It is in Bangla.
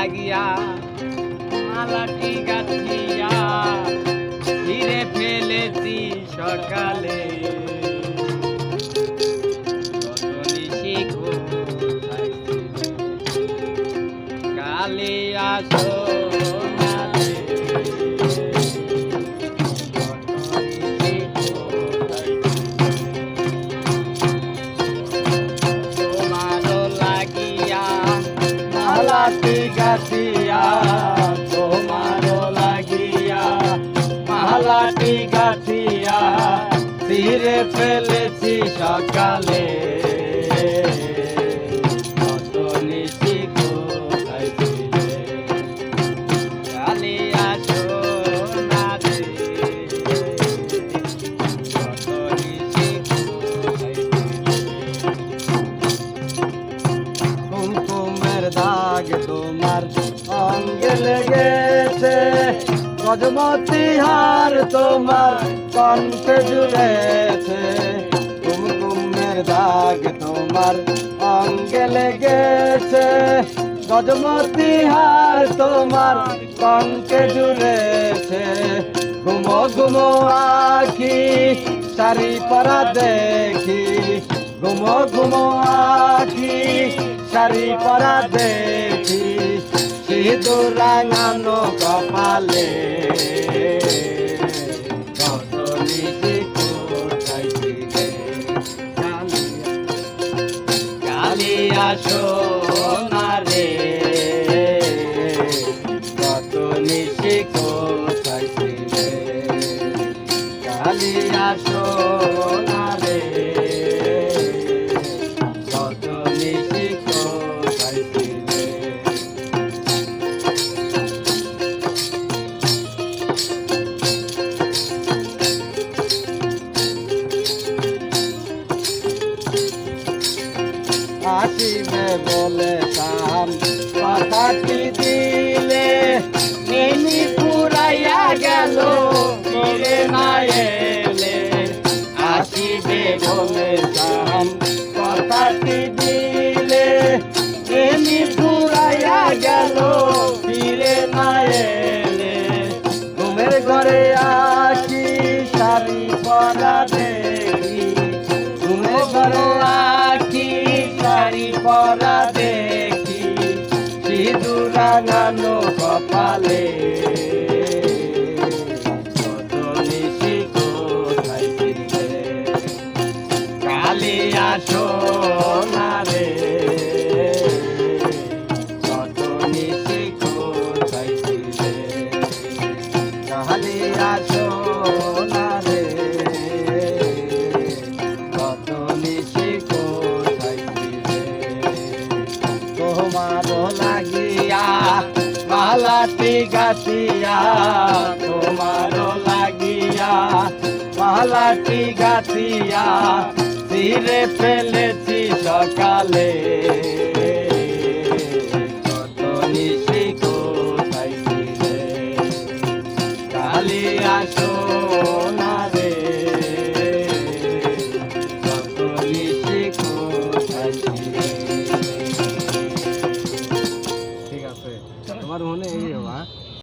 লাগিয়া মালাটি গাছিয়া ফিরে ফেলেছি সকালে কালে আসো মালাটি গাছিয়া তোমারও লাগিয়া মালাটি গাছিয়া ফিরে ফেলেছি সকালে কত নিশি কোথায় ছিলে কালে আসো না রে কত নিশি কোথায় কুমকুমের দাগ তোমার অঙ্গে লেগেছে গজমতি হার তোমার কণ্ঠে জুড়েছে কুমকুমের দাগ তোমার অঙ্গে লেগেছে গজমতি হার তোমার কণ্ঠে জুড়েছে ঘুমো ঘুমো আখি শাড়ি পরা দেখি ঘুমো ঘুমো আখি শাড়ি পরা দেখি সিঁদুর রাঙানো কপালে কত নিশি কোথায় ছিলে কালিয়া সোনা রে কত নিশি কোথায় ছিলে কালিয়া সোনা রে কত নিশি কোথায় ছিলে আসিবে বলে তাম কথাটি দিলে মিনি পুরাইয়া গেল ফিরে না এলে আসিবে বলে তাম কথাটি দিলে মিনি পুরাইয়া গেল ফিরে না এলে ঘুমের ঘরে আছি শাড়ি পরা দেখি ঘুমের ঘরে আছি শাড়ি পরা দেখি সিঁদুর রাঙানো কপালে কত নিশি কোথায় ছিলে কালিয়া সোনা রে কত নিশি কোথায় ছিলে কালিয়া সোনা রে কত নিশি কোথায় ছিলে তোমারও লাগিয়া মালাটি গাছিয়া তোমারও লাগিয়া মালাটি গাছিয়া ফিরে ফেলেছি সকালে কত নিশি কোথায় ছিলে কালিয়া